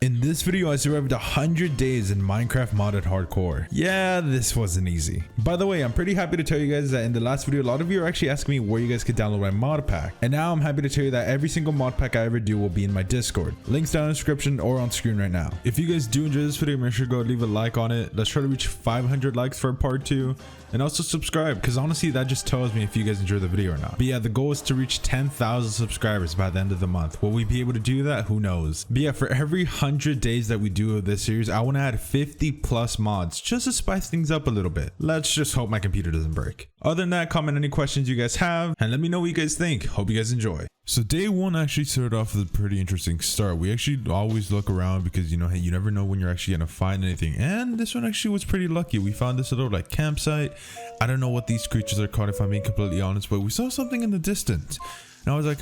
In this video, I survived 100 days in Minecraft modded hardcore. Yeah, this wasn't easy. By the way, I'm pretty happy to tell you guys that in the last video, a lot of you are actually asking me where you guys could download my mod pack. And now I'm happy to tell you that every single mod pack I ever do will be in my Discord. Links down in the description or on screen right now. If you guys do enjoy this video, make sure to go leave a like on it. Let's try to reach 500 likes for part 2. And also subscribe, because honestly, that just tells me if you guys enjoy the video or not. But yeah, the goal is to reach 10,000 subscribers by the end of the month. Will we be able to do that? Who knows? But yeah, for every 100 days that we do of this series, I want to add 50 plus mods just to spice things up a little bit. Let's just hope my computer doesn't break. Other than that, comment any questions you guys have and let me know what you guys think. Hope you guys enjoy. So day 1 actually started off with a pretty interesting start. We actually always look around because, you know, hey, you never know when you're actually going to find anything. And this one actually was pretty lucky. We found this little like campsite. I don't know what these creatures are called if I'm being completely honest, but we saw something in the distance. And I was like,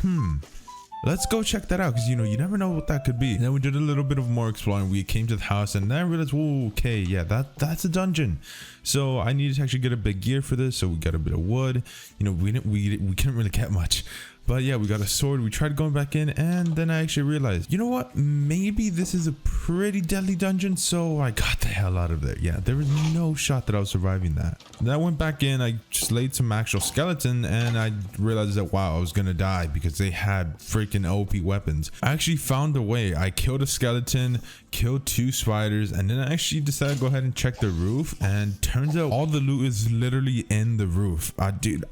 let's go check that out, because, you know, you never know what that could be. And then we did a little bit of more exploring. We came to the house and then I realized, whoa, okay, yeah, that's a dungeon. So I needed to actually get a big gear for this. So we got a bit of wood. You know, we couldn't really get much. But yeah, we got a sword. We tried going back in, and then I actually realized, you know what? Maybe this is a pretty deadly dungeon. So I got the hell out of there. Yeah, there was no shot that I was surviving that. Then I went back in. I just laid some actual skeleton, and I realized that, wow, I was going to die because they had freaking OP weapons. I actually found a way. I killed a skeleton, killed 2 spiders, and then I actually decided to go ahead and check the roof. And turns out all the loot is literally in the roof. Dude,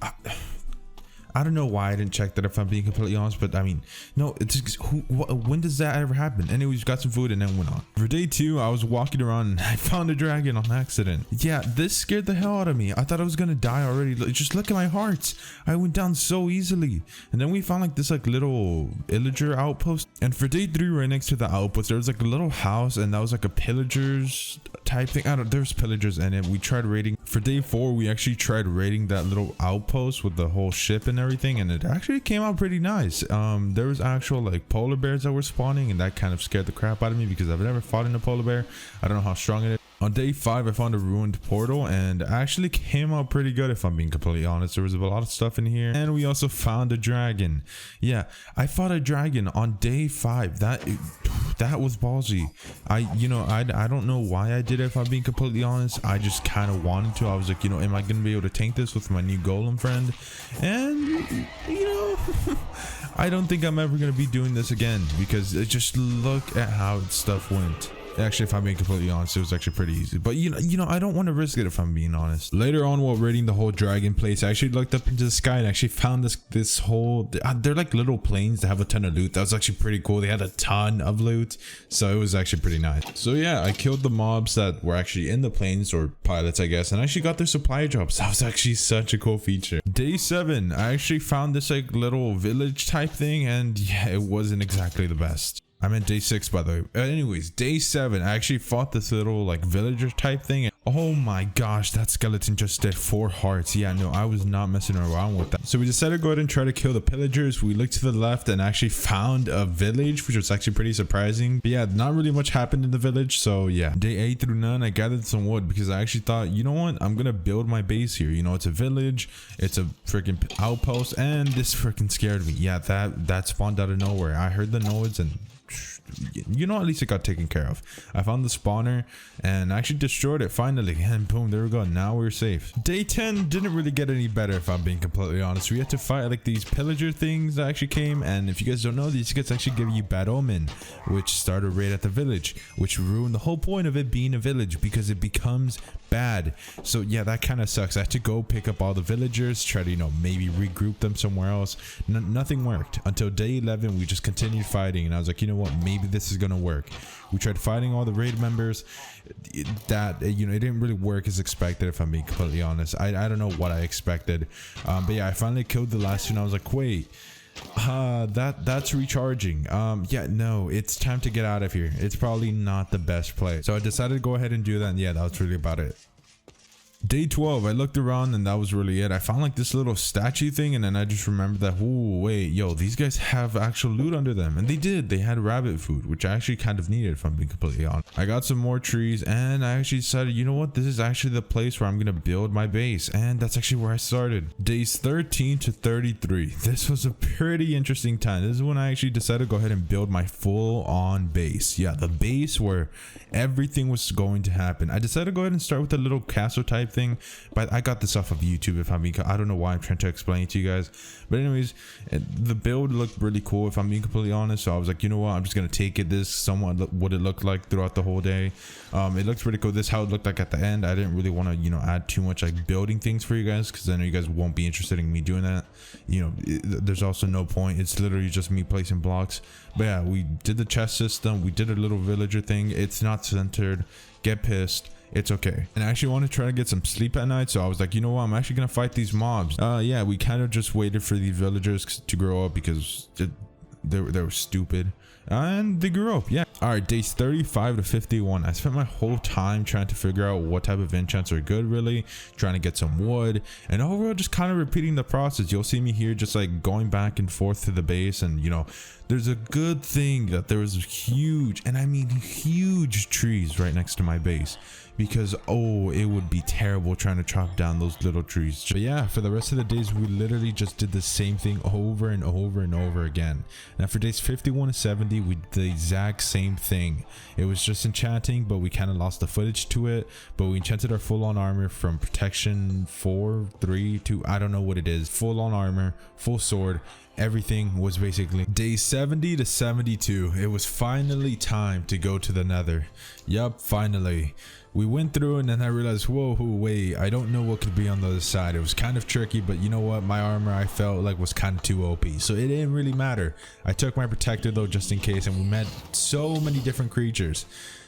I don't know why I didn't check that, if I'm being completely honest, but I mean, no, it's just, when does that ever happen? Anyways, got some food and then went on. For day 2, I was walking around and I found a dragon on accident. Yeah, this scared the hell out of me. I thought I was gonna die already. Just look at my heart. I went down so easily. And then we found like this like little villager outpost. And for day 3, right next to the outpost, there was like a little house, and that was like a pillagers type thing. I don't know, there's pillagers in it. We tried raiding. For day 4, we actually tried raiding that little outpost with the whole ship and everything, and it actually came out pretty nice. There was actual like polar bears that were spawning, and that kind of scared the crap out of me because I've never fought in a polar bear. I don't know how strong it is. On day 5, I found a ruined portal, and actually came out pretty good, if I'm being completely honest. There was a lot of stuff in here, and we also found a dragon. Yeah, I fought a dragon on day 5. That was ballsy. I don't know why I did it, if I'm being completely honest. I just kind of wanted to. I was like, you know, am I gonna be able to tank this with my new golem friend? And you know, I don't think I'm ever gonna be doing this again, because just look at how stuff went. Actually, if I'm being completely honest, it was actually pretty easy. But you know, I don't want to risk it, if I'm being honest. Later on, while raiding the whole dragon place, I actually looked up into the sky and actually found this whole, they're like little planes that have a ton of loot. That was actually pretty cool. They had a ton of loot, so it was actually pretty nice. So yeah, I killed the mobs that were actually in the planes, or pilots, I guess, and I actually got their supply drops. That was actually such a cool feature. Day 7, I actually found this like little village type thing, and yeah, it wasn't exactly the best. I meant day 6, by the way. Anyways, day 7, I actually fought this little like villager type thing. Oh my gosh, that skeleton just did 4 hearts. Yeah, no, I was not messing around with that. So we decided to go ahead and try to kill the pillagers. We looked to the left and actually found a village, which was actually pretty surprising. But yeah, not really much happened in the village. So yeah, day 8 through 9, I gathered some wood because I actually thought, you know what, I'm gonna build my base here. You know, it's a village, it's a freaking outpost, and this freaking scared me. Yeah, that spawned out of nowhere. I heard the noise, and you know, at least it got taken care of. I found the spawner and actually destroyed it finally, and boom, there we go. Now we're safe. Day 10 didn't really get any better, if I'm being completely honest. We had to fight like these pillager things that actually came, and if you guys don't know, these guys actually give you bad omen, which started right at the village, which ruined the whole point of it being a village, because it becomes bad. So yeah, that kind of sucks. I had to go pick up all the villagers, try to, you know, maybe regroup them somewhere else. Nothing worked until day 11. We just continued fighting, and I was like, you know what, maybe this is gonna work. We tried fighting all the raid members. That, you know, it didn't really work as expected, if I'm being completely honest. I don't know what I expected, but yeah, I finally killed the last 2, and I was like, wait, that's recharging. Yeah, no, it's time to get out of here. It's probably not the best play. So I decided to go ahead and do that, and yeah, that was really about it. Day 12, I looked around and that was really it. I found like this little statue thing, and then I just remembered that, oh wait, yo, these guys have actual loot under them. And they did. They had rabbit food, which I actually kind of needed, if I'm being completely honest. I got some more trees, and I actually decided, you know what, this is actually the place where I'm gonna build my base, and that's actually where I started. Days 13 to 33. This was a pretty interesting time. This is when I actually decided to go ahead and build my full-on base. Yeah, the base where everything was going to happen. I decided to go ahead and start with a little castle type thing, but I got this off of YouTube. If I'm being, I don't know why I'm trying to explain it to you guys, but anyways, the build looked really cool, if I'm being completely honest. So I was like, you know what, I'm just gonna take it this somewhat what it looked like throughout the whole day. It looks pretty cool. This is how it looked like at the end. I didn't really want to, you know, add too much like building things for you guys, because I know you guys won't be interested in me doing that. You know, there's also no point. It's literally just me placing blocks. But yeah, we did the chest system, we did a little villager thing. It's not centered. Get pissed, it's okay. And I actually want to try to get some sleep at night, so I was like, you know what, I'm actually gonna fight these mobs. Yeah, we kind of just waited for these villagers to grow up, because they were stupid, and they grew up. Yeah. All right, days 35 to 51. I spent my whole time trying to figure out what type of enchants are good, really trying to get some wood, and overall just kind of repeating the process. You'll see me here just like going back and forth to the base, and you know, there's a good thing that there was huge, and I mean huge, trees right next to my base, because oh, it would be terrible trying to chop down those little trees. But yeah, for the rest of the days we literally just did the same thing over and over and over again. Now for days 51 to 70 we did the exact same thing. It was just enchanting, but we kind of lost the footage to it. But we enchanted our full-on armor from protection 4, 3 to I don't know what it is, full-on armor, full sword. Everything was basically day 70 to 72. It was finally time to go to the Nether. Yup, finally. We went through, and then I realized, whoa, wait, I don't know what could be on the other side. It was kind of tricky, but you know what? My armor, I felt like was kind of too OP, so it didn't really matter. I took my protector though, just in case, and we met so many different creatures.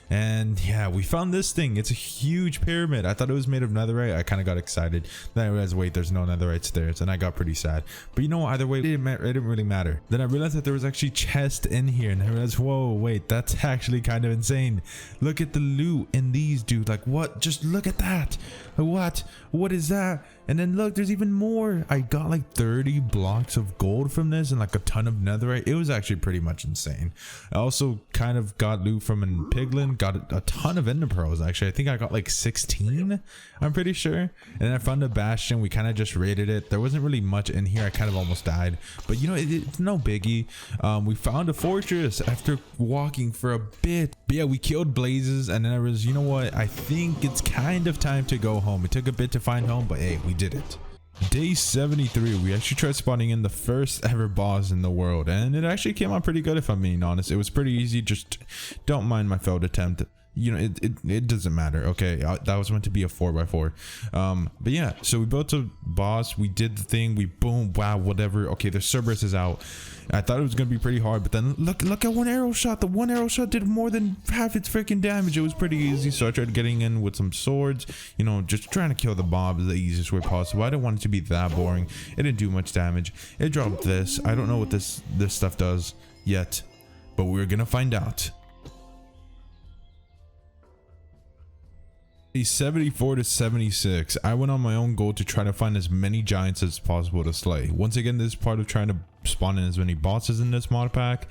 And yeah, we found this thing. It's a huge pyramid. I thought it was made of netherite. I kind of got excited. Then I realized, wait, there's no netherite stairs, and I got pretty sad. But you know what? Either way, it didn't really matter. Then I realized that there was actually chest in here, and I realized, whoa, wait, that's actually kind of insane. Look at the loot in these, dude. Like, what? Just look at that. What is that? And then look, there's even more. I got like 30 blocks of gold from this and like a ton of netherite. It was actually pretty much insane. I also kind of got loot from a piglin, got a ton of ender pearls. Actually, I think I got like 16, I'm pretty sure. And then I found a bastion. We kind of just raided it. There wasn't really much in here. I kind of almost died, but you know, it's no biggie. We found a fortress after walking for a bit. But yeah, we killed blazes, and then I was, you know what, I think it's kind of time to go home. It took a bit to find home, but hey, we did it. Day 73, we actually tried spawning in the first ever boss in the world, and it actually came out pretty good, if I'm being honest. It was pretty easy. Just don't mind my failed attempt. You know, it doesn't matter. Okay, that was meant to be a 4x4. But yeah, so we built a boss. We did the thing. We boom, wow, whatever. Okay, the Cerberus is out. I thought it was gonna be pretty hard, but then look at one arrow shot. The one arrow shot did more than half its freaking damage. It was pretty easy, so I tried getting in with some swords, you know, just trying to kill the mob the easiest way possible. I didn't want it to be that boring. It didn't do much damage. It dropped this. I don't know what this stuff does yet, but we're gonna find out. 74 to 76. I went on my own goal to try to find as many giants as possible to slay. Once again, this is part of trying to spawn in as many bosses in this mod pack,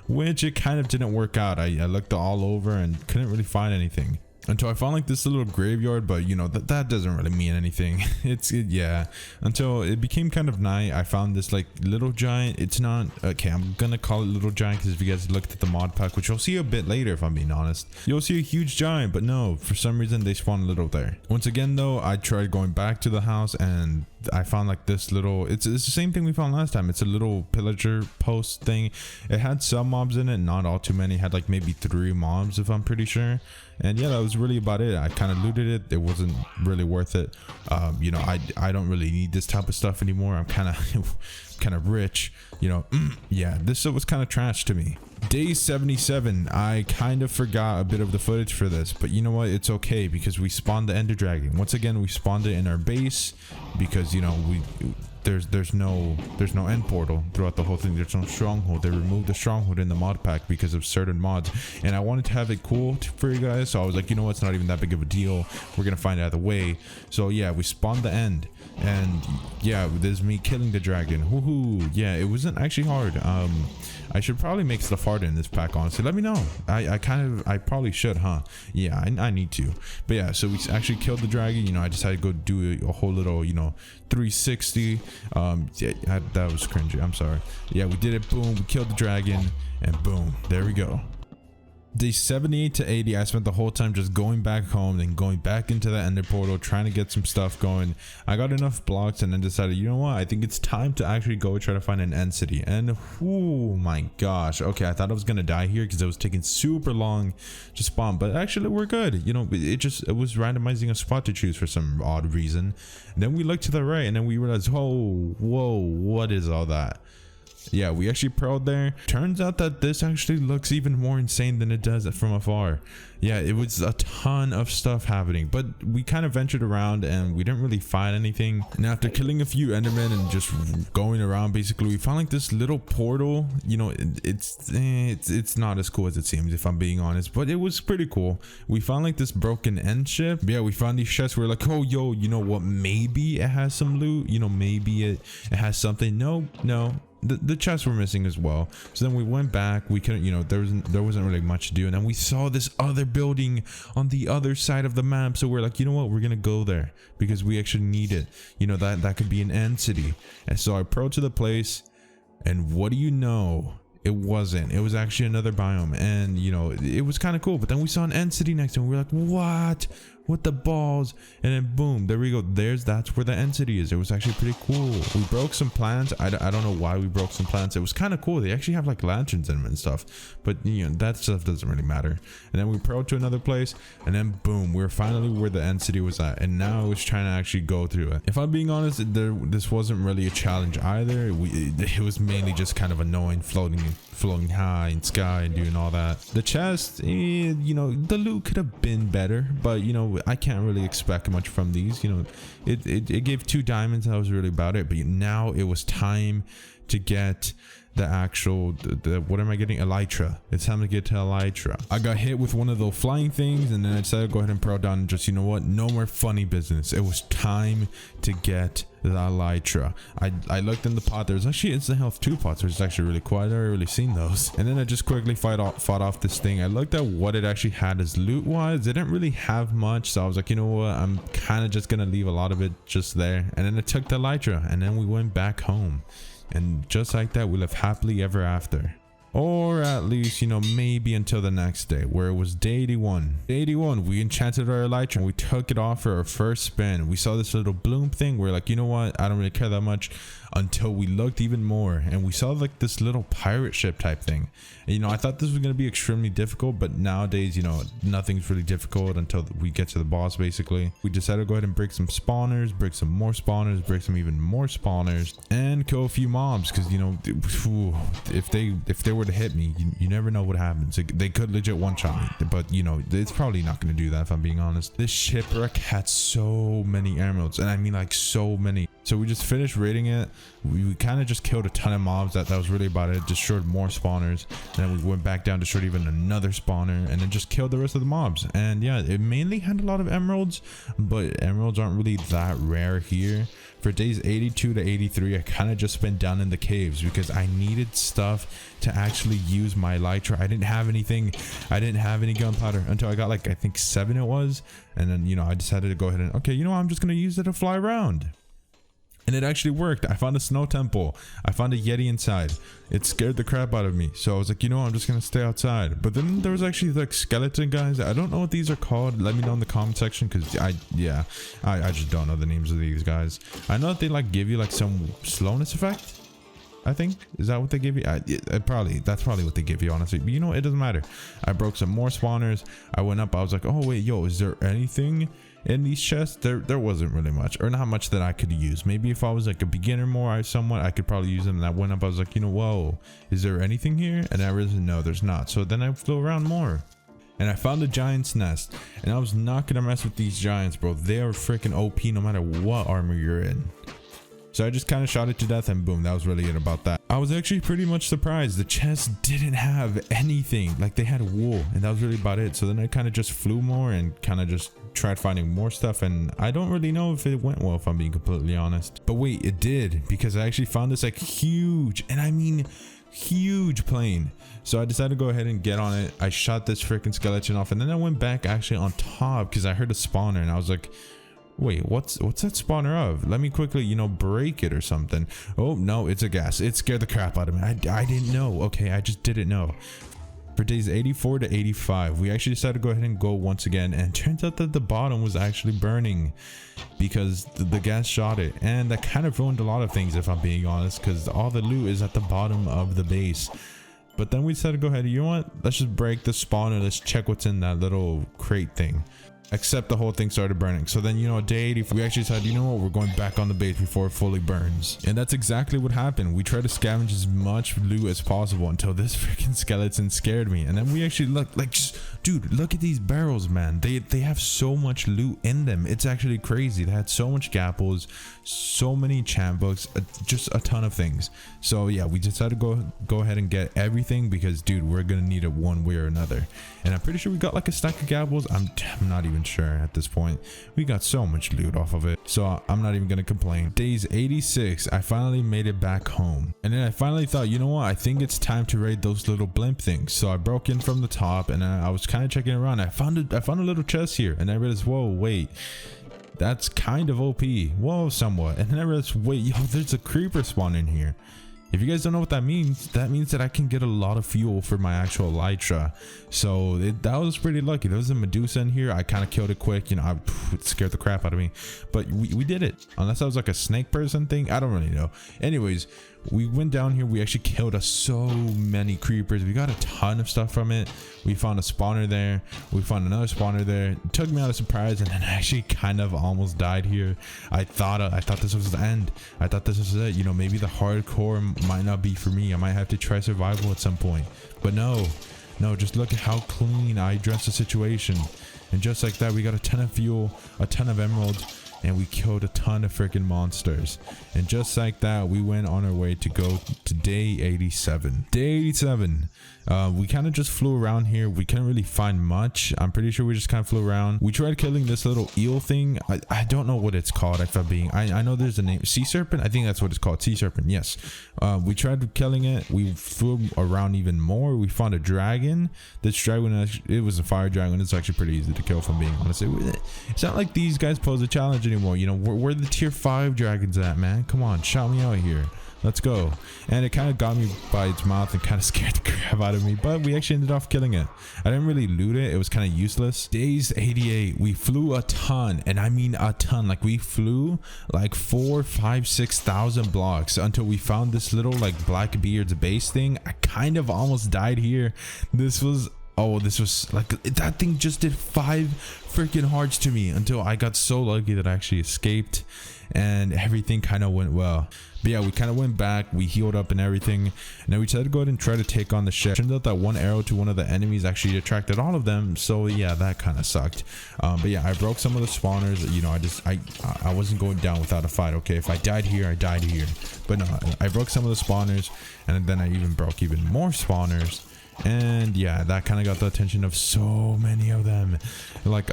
which it kind of didn't work out. I looked all over and couldn't really find anything until I found like this little graveyard, but you know, that doesn't really mean anything. Yeah, until it became kind of night. I found this like little giant. It's not okay, I'm gonna call it little giant, because if you guys looked at the mod pack, which you'll see a bit later, if I'm being honest, you'll see a huge giant, but no, for some reason they spawned little there. Once again though, I tried going back to the house, and I found like this little, it's the same thing we found last time. It's a little pillager post thing. It had some mobs in it, not all too many. It had like maybe 3 mobs, if I'm pretty sure. And yeah, that was really about it. I kind of looted it. It wasn't really worth it. You know, I don't really need this type of stuff anymore. I'm kind of rich, you know. Yeah, this was kind of trash to me. Day 77, I kind of forgot a bit of the footage for this, but you know what, it's okay, because we spawned the ender dragon. Once again, we spawned it in our base, because you know, there's no end portal throughout the whole thing. There's no stronghold. They removed the stronghold in the mod pack because of certain mods, and I wanted to have it cool for you guys, so I was like, you know what, it's not even that big of a deal. We're gonna find out the way. So yeah, we spawned the end, and yeah, there's me killing the dragon. Woohoo! Yeah, it wasn't actually hard. I should probably make stuff harder in this pack, honestly. Let me know. I probably should, huh? Yeah, I need to. But yeah, so we actually killed the dragon. You know, I decided to go do a whole little, you know, 360. Yeah, that was cringy. I'm sorry. Yeah, we did it. Boom. We killed the dragon, and boom, there we go. Day 78 to 80, I spent the whole time just going back home and going back into the ender portal, trying to get some stuff going. I got enough blocks and then decided, you know what, I think it's time to actually go try to find an end city. And oh my gosh, okay, I thought I was gonna die here because it was taking super long to spawn, but actually we're good. You know, it was randomizing a spot to choose for some odd reason. And then we looked to the right and then we realized, oh, whoa, what is all that? Yeah, we actually pearled there. Turns out that this actually looks even more insane than it does from afar. Yeah, it was a ton of stuff happening, but we kind of ventured around and we didn't really find anything. And after killing a few endermen and just going around, basically we found like this little portal. You know, it's not as cool as it seems, if I'm being honest, but it was pretty cool. We found like this broken end ship. Yeah, we found these chests. We're like, oh yo, you know what, maybe it has some loot, you know, maybe it has something. No, the chests were missing as well. So then we went back. We couldn't, you know, there wasn't really much to do, and then we saw this other building on the other side of the map. So we're like, you know what, we're gonna go there because we actually need it. You know, that could be an end city. And so I approached to the place, and what do you know, it wasn't. It was actually another biome, and you know, it was kind of cool. But then we saw an end city next to it, and we were like, what the balls? And then boom, there we go. That's where the end city is. It was actually pretty cool. We broke some plants. I don't know why we broke some plants. It was kind of cool. They actually have like lanterns in them and stuff, but you know, that stuff doesn't really matter. And then we approached to another place, and then boom, we're finally where the end city was at, and now I was trying to actually go through it. If I'm being honest, this wasn't really a challenge either. It was mainly just kind of annoying, floating high in sky and doing all that. The chest, you know, the loot could have been better, but you know, I can't really expect much from these. You know, it gave 2 diamonds. That was really about it. But now it was time to get the actual what am I getting? Elytra. It's time to get to Elytra. I got hit with one of those flying things, and then I decided to go ahead and pearl down and just, you know what, no more funny business. It was time to get the Elytra. I looked in the pot. There's actually instant health 2 pots, which is actually really cool. I've never really seen those. And then I just quickly fought off this thing. I looked at what it actually had as loot wise. It didn't really have much, so I was like, you know what, I'm kind of just gonna leave a lot of it just there. And then I took the Elytra, and then we went back home. And just like that, we lived happily ever after. Or at least, you know, maybe until the next day, where it was day 81. Day 81, we enchanted our elytra and we took it off for our first spin. We saw this little bloom thing. We're like, you know what, I don't really care that much, until we looked even more and we saw like this little pirate ship type thing. And, you know, I thought this was going to be extremely difficult, but nowadays, you know, nothing's really difficult until we get to the boss. Basically, we decided to go ahead and break some spawners, break some more spawners, break some even more spawners, and kill a few mobs, because, you know, if they were to hit me, you never know what happens. They could legit one-shot me, but you know, it's probably not going to do that, if I'm being honest. This shipwreck had so many emeralds, and I mean like so many. So we just finished raiding it. We kind of just killed a ton of mobs. That was really about it. Destroyed more spawners, and then we went back down, destroyed even another spawner, and then just killed the rest of the mobs. And yeah, it mainly had a lot of emeralds, but emeralds aren't really that rare here. For days 82 to 83, I kind of just spent down in the caves because I needed stuff to actually use my elytra. I didn't have anything. I didn't have any gunpowder until I got like, I think 7 it was. And then, you know, I decided to go ahead and, okay, you know, I'm just going to use it to fly around. And it actually worked. I found a snow temple. I found a yeti inside. It scared the crap out of me. So I was like, you know, I'm just going to stay outside. But then there was actually like skeleton guys. I don't know what these are called. Let me know in the comment section, because I just don't know the names of these guys. I know that they like give you like some slowness effect, I think. Is that what they give you? That's probably what they give you, honestly. But you know, it doesn't matter. I broke some more spawners. I went up. I was like, oh wait, yo, is there anything in these chests? There wasn't really much, or not much that I could use. Maybe if I was like a beginner more, I could probably use them. And I went up, I was like, you know, whoa, is there anything here? And I realized, no, there's not. So then I flew around more, and I found a giant's nest, and I was not gonna mess with these giants, bro. They are freaking OP no matter what armor you're in. So I just kind of shot it to death and boom, that was really it about that. I was actually pretty much surprised. The chest didn't have anything. Like they had wool and that was really about it. So then I kind of just flew more and kind of just tried finding more stuff, and I don't really know if it went well, if I'm being completely honest. But wait, it did, because I actually found this like huge, and I mean huge plane. So I decided to go ahead and get on it. I shot this freaking skeleton off, and then I went back actually on top because I heard a spawner and I was like, wait, what's that spawner of? Let me quickly, you know, break it or something. Oh no, it's a gas. It scared the crap out of me. I didn't know. Okay, I just didn't know. For days 84 to 85, we actually decided to go ahead and go once again, and turns out that the bottom was actually burning because the gas shot it, and that kind of ruined a lot of things, if I'm being honest, because all the loot is at the bottom of the base. But then we decided to go ahead, you know what, let's just break the spawner, let's check what's in that little crate thing. Except the whole thing started burning. So then, you know, day 85, we actually decided, you know what, we're going back on the base before it fully burns. And that's exactly what happened. We tried to scavenge as much loot as possible until this freaking skeleton scared me. And then we actually looked like, just, dude, look at these barrels, man. They have so much loot in them. It's actually crazy. They had so much gapples, so many champ books, just a ton of things. So yeah, we decided to go ahead and get everything because, dude, we're gonna need it one way or another. And I'm pretty sure we got like a stack of gapples. I'm not even sure at this point. We got so much loot off of it, so I'm not even gonna complain. Days 86, I finally made it back home, and then I finally thought, you know what, I think it's time to raid those little blimp things. So I broke in from the top, and I was kind of checking around. I found a little chest here, and I realized, whoa, wait, that's kind of OP. Whoa, somewhat. And then I realized, wait, yo, there's a creeper spawn in here. If you guys don't know what that means that I can get a lot of fuel for my actual elytra. So that was pretty lucky. There was a Medusa in here. I kind of killed it quick, you know. It scared the crap out of me, but we did it. Unless I was like a snake person thing, I don't really know. Anyways, we went down here. We actually killed so many creepers. We got a ton of stuff from it. We found a spawner there. We found another spawner there. It took me out of surprise, and then I actually kind of almost died here. I thought this was the end. I thought this was it. You know, maybe the hardcore might not be for me. I might have to try survival at some point. But no, just look at how clean I addressed the situation. And just like that, we got a ton of fuel, a ton of emeralds, and we killed a ton of freaking monsters. And just like that, we went on our way to go to day 87. Day 87. We kind of just flew around here. We couldn't really find much. I'm pretty sure we just kind of flew around. We tried killing this little eel thing. I don't know what it's called, if I'm being, I know there's a name, sea serpent. I think that's what it's called, sea serpent. Yes. We tried killing it. We flew around even more. We found a dragon. This dragon, it was a fire dragon. It's actually pretty easy to kill, if I'm being honest. It's not like these guys pose a challenge anymore. You know, where the tier 5 dragons at, man? Come on, shout me out here. Let's go. And it kind of got me by its mouth and kind of scared the crap out of me, but we actually ended off killing it. I didn't really loot it. It was kind of useless. Days 88, we flew a ton, and I mean a ton. Like, we flew like 4, 5, 6,000 blocks until we found this little like Blackbeard's base thing. I kind of almost died here. This was like, that thing just did 5 freaking hearts to me until I got so lucky that I actually escaped and everything kind of went well. But yeah, we kind of went back, we healed up and everything, and then we decided to go ahead and try to take on the ship. Turns out that one arrow to one of the enemies actually attracted all of them, so yeah, that kind of sucked. But yeah, I broke some of the spawners. You know, I wasn't going down without a fight. Okay, if I died here, I died here. But no, I broke some of the spawners, and then I even broke even more spawners. And yeah, that kind of got the attention of so many of them, like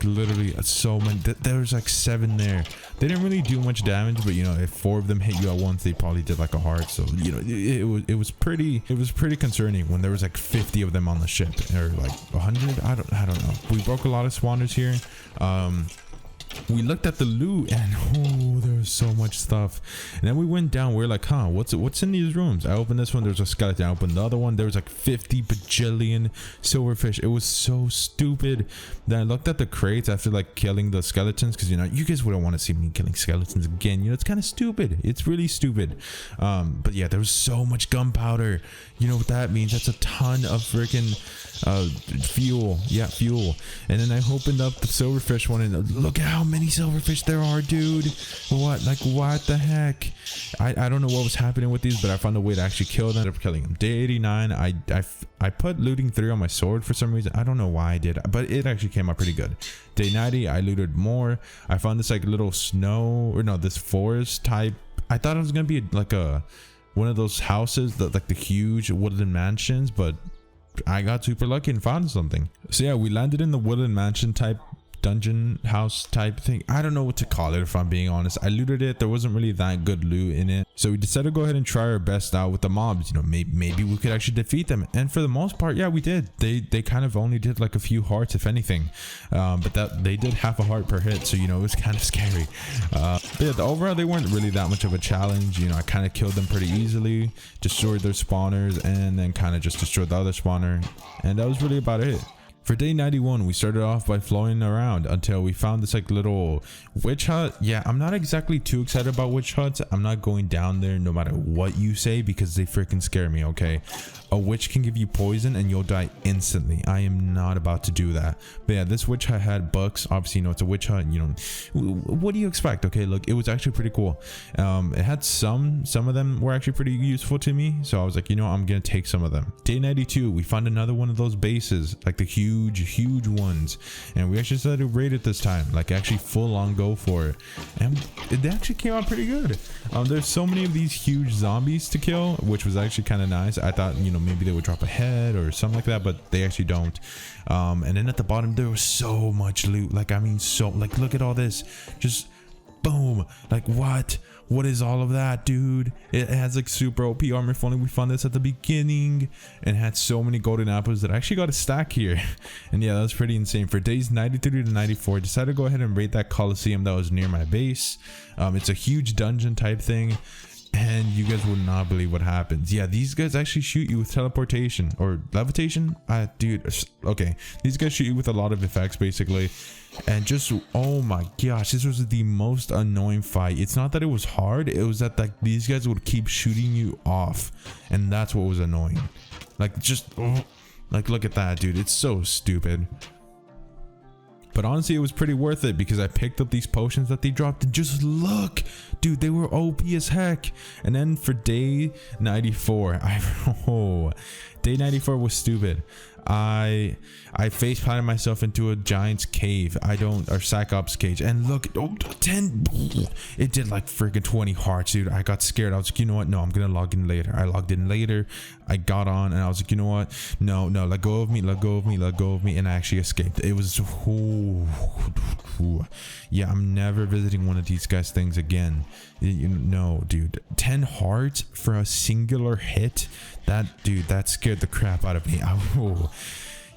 literally so many. There's like 7 there. They didn't really do much damage, but you know, if 4 of them hit you at once, they probably did like a heart. So you know, it was pretty concerning when there was like 50 of them on the ship, or like 100. I don't know. We broke a lot of spawners here. We looked at the loot, and oh, there was so much stuff. And then we went down. We're like, huh, what's in these rooms? I opened this one, there's a skeleton. I opened the other one, there was like 50 bajillion silverfish. It was so stupid. Then I looked at the crates after like killing the skeletons, because you know, you guys wouldn't want to see me killing skeletons again. You know, it's kind of stupid. It's really stupid. But yeah, there was so much gunpowder. You know what that means? That's a ton of freaking fuel. Yeah, fuel. And then I opened up the silverfish one, and look at how many silverfish there are, dude. What the heck? I don't know what was happening with these, but I found a way to actually kill them. I ended up killing them. Day 89, I put looting 3 on my sword for some reason. I don't know why I did, but it actually came out pretty good. Day 90, I looted more. I found this like little snow, or no, this forest type I thought it was gonna be like one of those houses that like the huge woodland mansions, but I got super lucky and found something. So yeah, we landed in the woodland mansion type dungeon house type thing. I don't know what to call it, if I'm being honest. I looted it. There wasn't really that good loot in it, so we decided to go ahead and try our best out with the mobs. You know, maybe we could actually defeat them, and for the most part, yeah, we did. They kind of only did like a few hearts, if anything, but that they did half a heart per hit, so you know, it was kind of scary. But yeah, overall they weren't really that much of a challenge. You know, I kind of killed them pretty easily, destroyed their spawners, and then kind of just destroyed the other spawner, and that was really about it. For day 91, we started off by floating around until we found this like little witch hut. Yeah, I'm not exactly too excited about witch huts. I'm not going down there no matter what you say, because they freaking scare me, okay? A witch can give you poison and you'll die instantly. I am not about to do that. But yeah, this witch hut had books. Obviously, you know, it's a witch hut. You know, what do you expect? Okay, look, it was actually pretty cool. It had some of them were actually pretty useful to me. So I was like, you know, I'm going to take some of them. Day 92, we found another one of those bases, like the huge ones, and we actually decided to raid it this time, like actually full on go for it, and it actually came out pretty good. There's so many of these huge zombies to kill, which was actually kind of nice. I thought, you know, maybe they would drop a head or something like that, but they actually don't. And then at the bottom there was so much loot, like I mean, so like, look at all this, just boom, like what is all of that, dude? It has like super OP armor. If only we found this at the beginning, and had so many golden apples that I actually got a stack here. And yeah, that was pretty insane. For days 93 to 94, I decided to go ahead and raid that Coliseum that was near my base. It's a huge dungeon type thing, and you guys would not believe what happens. Yeah, these guys actually shoot you with teleportation or levitation. Dude, okay, these guys shoot you with a lot of effects basically, and just, oh my gosh, this was the most annoying fight. It's not that it was hard, it was that like these guys would keep shooting you off, and that's what was annoying. Like, just like, look at that, dude. It's so stupid. But honestly, it was pretty worth it because I picked up these potions that they dropped, and just look, dude, they were OP as heck. And then for day 94, day 94 was stupid. I face planted myself into a giant's cave. Or Cyclops cage, and look, 10, it did like freaking 20 hearts, dude. I got scared. I was like, you know what, no, I'm gonna log in later. I logged in later, I got on, and I was like, you know what, no, let go of me, and I actually escaped. It was, yeah, I'm never visiting one of these guys things again. You know, dude, 10 hearts for a singular hit, that scared the crap out of me.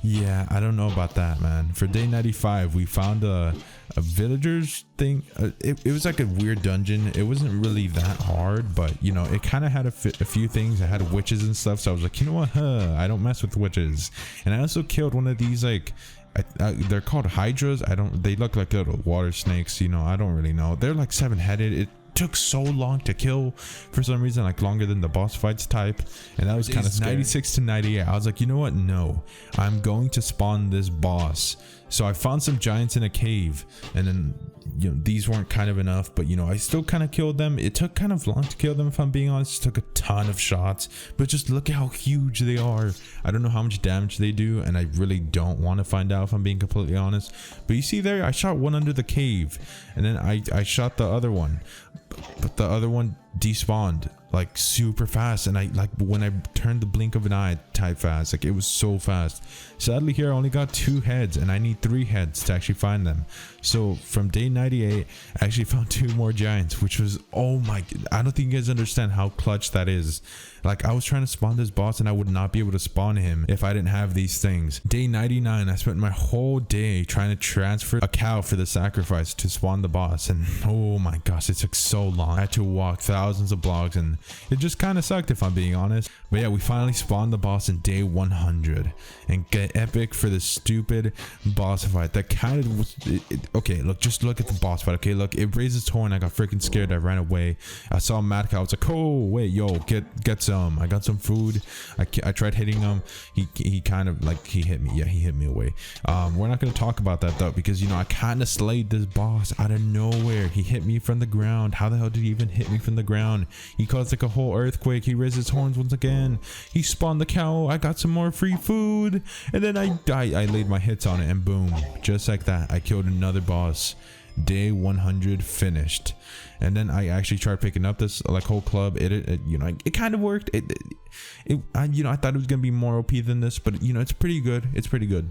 Yeah, I don't know about that, man. For day 95, we found a villagers thing. It was like a weird dungeon. It wasn't really that hard, but you know, it kind of had a few things. It had witches and stuff, so I was like, you know what, I don't mess with witches. And I also killed one of these, like, they're called hydras. They look like little water snakes, you know. I don't really know. They're like 7-headed. It took so long to kill for some reason, like longer than the boss fights type, and that was kind of 96 to 98. I was like, you know what, no, I'm going to spawn this boss. So I found some giants in a cave, and then, you know, these weren't kind of enough, but you know, I still kind of killed them. It took kind of long to kill them, if I'm being honest. It took a ton of shots, but just look at how huge they are. I don't know how much damage they do, and I really don't want to find out, if I'm being completely honest. But you see there, I shot one under the cave, and then I shot the other one, but the other one despawned like super fast, and I like when I turned the blink of an eye type fast, like it was so fast. Sadly here I only got 2 heads, and I need 3 heads to actually find them. So from day 98 I actually found 2 more giants, which was, oh my, I don't think you guys understand how clutch that is. Like, I was trying to spawn this boss and I would not be able to spawn him if I didn't have these things. Day 99, I spent my whole day trying to transfer a cow for the sacrifice to spawn the boss, and oh my gosh, it took so long. I had to walk thousands of blocks, and it just kind of sucked, if I'm being honest. But yeah, we finally spawned the boss in day 100 and get epic for this stupid boss fight that kind of was okay. Look, just look at the boss fight. Okay, look, it raised its horn. I got freaking scared. I ran away. I saw a mad cow. I was like, oh wait, yo, get some. I got some food. I tried hitting him. He kind of like, he hit me. Yeah, he hit me away. We're not gonna talk about that though, because you know, I kind of slayed this boss out of nowhere. He hit me from the ground. How the hell did he even hit me from the ground? He caused like a whole earthquake. He raised his horns once again. He spawned the cow. I got some more free food, and then I laid my hits on it, and boom, just like that, I killed another boss. day 100 finished. And then I actually tried picking up this like whole club. It you know, it kind of worked. You know, I thought it was gonna be more OP than this, but you know, it's pretty good. It's pretty good.